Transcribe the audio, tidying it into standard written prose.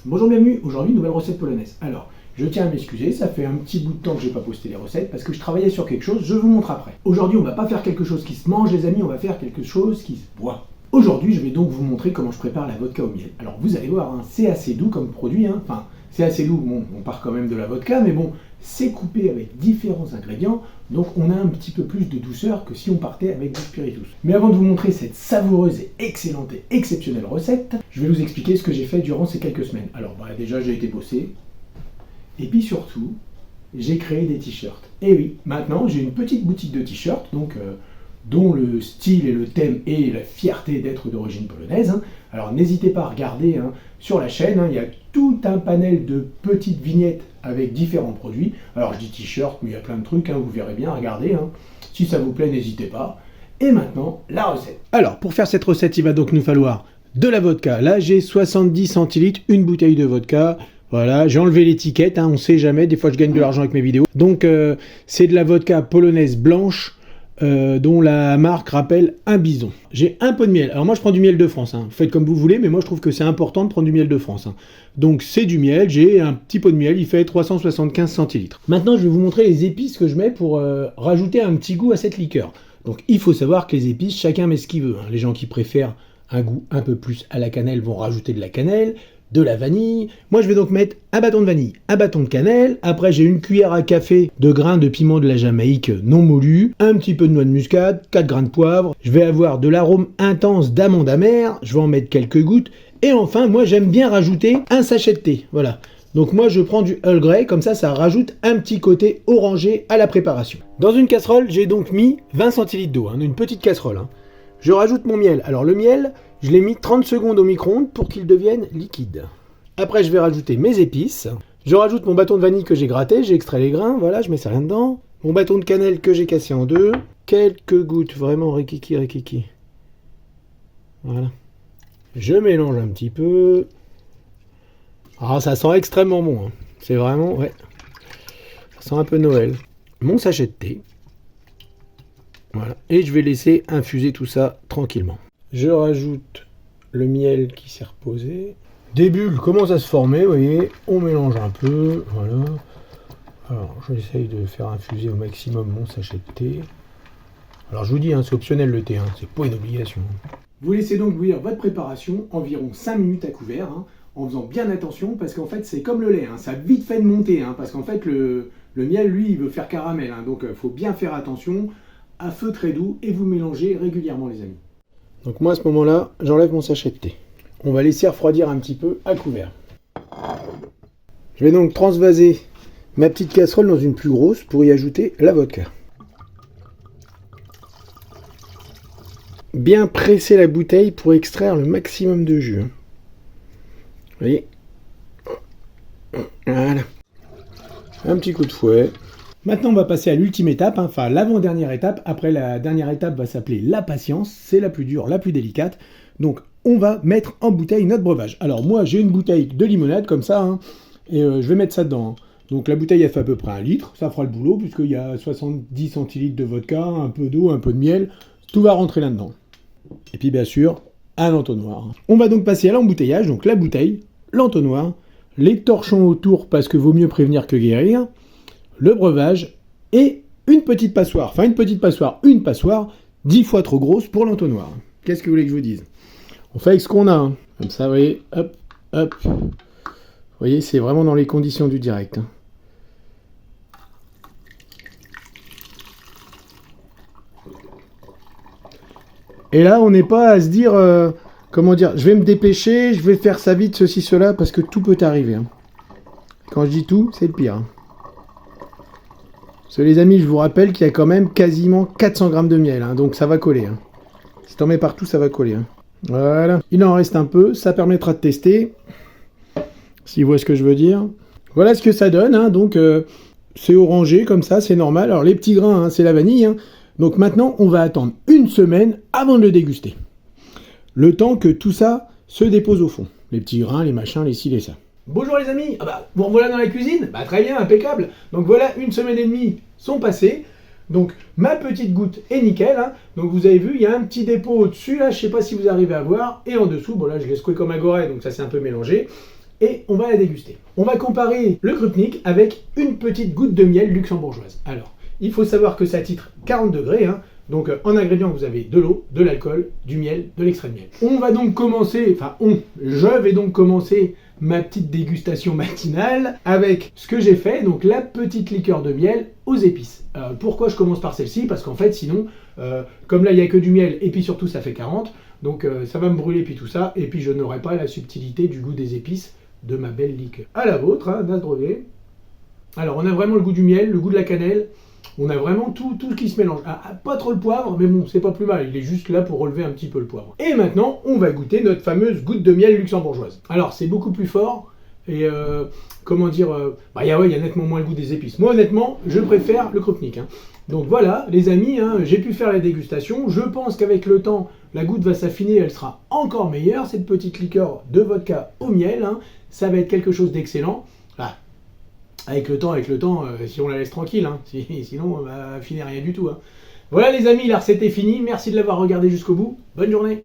Bonjour, bienvenue. Aujourd'hui, nouvelle recette polonaise. Alors, je tiens à m'excuser, ça fait un petit bout de temps que je n'ai pas posté les recettes parce que je travaillais sur quelque chose, je vous montre après. Aujourd'hui, on va pas faire quelque chose qui se mange, les amis, on va faire quelque chose qui se boit. Aujourd'hui, je vais donc vous montrer comment je prépare la vodka au miel. Alors, vous allez voir, hein, c'est assez doux comme produit, hein. Enfin, c'est assez doux, bon, on part quand même de la vodka, mais bon, c'est coupé avec différents ingrédients, donc on a un petit peu plus de douceur que si on partait avec du spiritus. Mais avant de vous montrer cette savoureuse et excellente et exceptionnelle recette, je vais vous expliquer ce que j'ai fait durant ces quelques semaines. Alors, déjà, j'ai été bossé, et puis surtout, j'ai créé des t-shirts. Et oui, maintenant, j'ai une petite boutique de t-shirts, donc dont le style et le thème est la fierté d'être d'origine polonaise. Hein. Alors n'hésitez pas à regarder sur la chaîne, il y a tout un panel de petites vignettes avec différents produits. Alors je dis t-shirt, mais il y a plein de trucs, vous verrez bien, regardez. Si ça vous plaît, n'hésitez pas. Et maintenant, la recette. Alors, pour faire cette recette, il va donc nous falloir de la vodka. Là, j'ai 70 centilitres, une bouteille de vodka. Voilà, j'ai enlevé l'étiquette, on ne sait jamais, des fois je gagne de l'argent avec mes vidéos. Donc, c'est de la vodka polonaise blanche, dont la marque rappelle un bison. J'ai un pot de miel. Alors moi je prends du miel de France, faites comme vous voulez, mais moi je trouve que c'est important de prendre du miel de France. Donc c'est du miel, j'ai un petit pot de miel, il fait 375 centilitres. Maintenant je vais vous montrer les épices que je mets pour rajouter un petit goût à cette liqueur. Donc il faut savoir que les épices, chacun met ce qu'il veut. Les gens qui préfèrent un goût un peu plus à la cannelle vont rajouter de la cannelle, de la vanille. Moi je vais donc mettre un bâton de vanille, un bâton de cannelle, après j'ai une cuillère à café de grains de piment de la Jamaïque non moulu, un petit peu de noix de muscade, 4 grains de poivre, je vais avoir de l'arôme intense d'amande amère, je vais en mettre quelques gouttes, et enfin moi j'aime bien rajouter un sachet de thé, voilà. Donc moi je prends du Earl Grey, comme ça rajoute un petit côté orangé à la préparation. Dans une casserole, j'ai donc mis 20 centilitres d'eau, une petite casserole. Je rajoute mon miel. Alors le miel, je l'ai mis 30 secondes au micro-ondes pour qu'il devienne liquide. Après, je vais rajouter mes épices. Je rajoute mon bâton de vanille que j'ai gratté, j'ai extrait les grains, voilà, je mets ça là-dedans. Mon bâton de cannelle que j'ai cassé en deux. Quelques gouttes, vraiment rikiki, rikiki. Voilà. Je mélange un petit peu. Ah, ça sent extrêmement bon. C'est vraiment, ouais. Ça sent un peu Noël. Mon sachet de thé. Voilà. Et je vais laisser infuser tout ça tranquillement. Je rajoute le miel qui s'est reposé. Des bulles commencent à se former, vous voyez. On mélange un peu, voilà. Alors, j'essaye de faire infuser au maximum mon sachet de thé. Alors, je vous dis, c'est optionnel le thé, c'est pas une obligation. Vous laissez donc bouillir votre préparation environ 5 minutes à couvert, en faisant bien attention, parce qu'en fait, c'est comme le lait, ça a vite fait de monter, parce qu'en fait, le miel, lui, il veut faire caramel, donc il faut bien faire attention, à feu très doux, et vous mélangez régulièrement, les amis. Donc moi, à ce moment-là, j'enlève mon sachet de thé. On va laisser refroidir un petit peu à couvert. Je vais donc transvaser ma petite casserole dans une plus grosse pour y ajouter la vodka. Bien presser la bouteille pour extraire le maximum de jus. Vous voyez ? Voilà. Un petit coup de fouet. Maintenant, on va passer à l'ultime étape, enfin l'avant-dernière étape. Après, la dernière étape va s'appeler la patience. C'est la plus dure, la plus délicate. Donc, on va mettre en bouteille notre breuvage. Alors, moi, j'ai une bouteille de limonade comme ça, et je vais mettre ça dedans. Donc, la bouteille, elle fait à peu près 1 litre. Ça fera le boulot, puisqu'il y a 70 centilitres de vodka, un peu d'eau, un peu de miel. Tout va rentrer là-dedans. Et puis, bien sûr, un entonnoir. On va donc passer à l'embouteillage. Donc, la bouteille, l'entonnoir, les torchons autour, parce que vaut mieux prévenir que guérir. Le breuvage et une petite passoire. Enfin, une passoire 10 fois trop grosse pour l'entonnoir. Qu'est-ce que vous voulez que je vous dise ? On fait avec ce qu'on a. Comme ça, vous voyez, hop, hop. Vous voyez, c'est vraiment dans les conditions du direct. Et là, on n'est pas à se dire, je vais me dépêcher, je vais faire ça vite, ceci, cela, parce que tout peut arriver. Quand je dis tout, c'est le pire. Parce que les amis, je vous rappelle qu'il y a quand même quasiment 400 grammes de miel, donc ça va coller. Si t'en mets partout, ça va coller. Voilà, il en reste un peu, ça permettra de tester, si vous voyez ce que je veux dire. Voilà ce que ça donne, donc c'est orangé comme ça, c'est normal. Alors les petits grains, c'est la vanille, donc maintenant on va attendre une semaine avant de le déguster. Le temps que tout ça se dépose au fond. Les petits grains, les machins, les ci, les ça. Bonjour les amis, vous revoilà dans la cuisine. Très bien, impeccable. Donc voilà, 1 semaine et demie sont passées. Donc ma petite goutte est nickel. Donc vous avez vu, il y a un petit dépôt au-dessus, là, je sais pas si vous arrivez à voir. Et en dessous, bon là je l'ai secoué comme un goret, donc ça s'est un peu mélangé. et on va la déguster. On va comparer le Krupnik avec une petite goutte de miel luxembourgeoise. Alors, il faut savoir que ça titre 40 degrés, hein. Donc en ingrédients, vous avez de l'eau, de l'alcool, du miel, de l'extrait de miel. On va donc commencer, je vais donc commencer ma petite dégustation matinale avec ce que j'ai fait, donc la petite liqueur de miel aux épices. Pourquoi je commence par celle-ci? Parce qu'en fait, sinon, comme là, il n'y a que du miel, et puis surtout, ça fait 40, donc ça va me brûler, puis tout ça, et puis je n'aurai pas la subtilité du goût des épices de ma belle liqueur. À la vôtre, hein, Nasdrogué. Alors, on a vraiment le goût du miel, le goût de la cannelle, on a vraiment tout qui se mélange. Pas trop le poivre, mais bon, c'est pas plus mal. Il est juste là pour relever un petit peu le poivre. Et maintenant, on va goûter notre fameuse goutte de miel luxembourgeoise. Alors, c'est beaucoup plus fort. Et comment dire, il y a nettement moins le goût des épices. Moi, honnêtement, je préfère le Krupnik. Hein. Donc voilà, les amis, hein, j'ai pu faire la dégustation. Je pense qu'avec le temps, la goutte va s'affiner, elle sera encore meilleure. Cette petite liqueur de vodka au miel, hein, ça va être quelque chose d'excellent. Ah. Avec le temps, si on la laisse tranquille, hein, sinon on va affiner rien du tout. Hein. Voilà les amis, la recette est finie, merci de l'avoir regardé jusqu'au bout, bonne journée.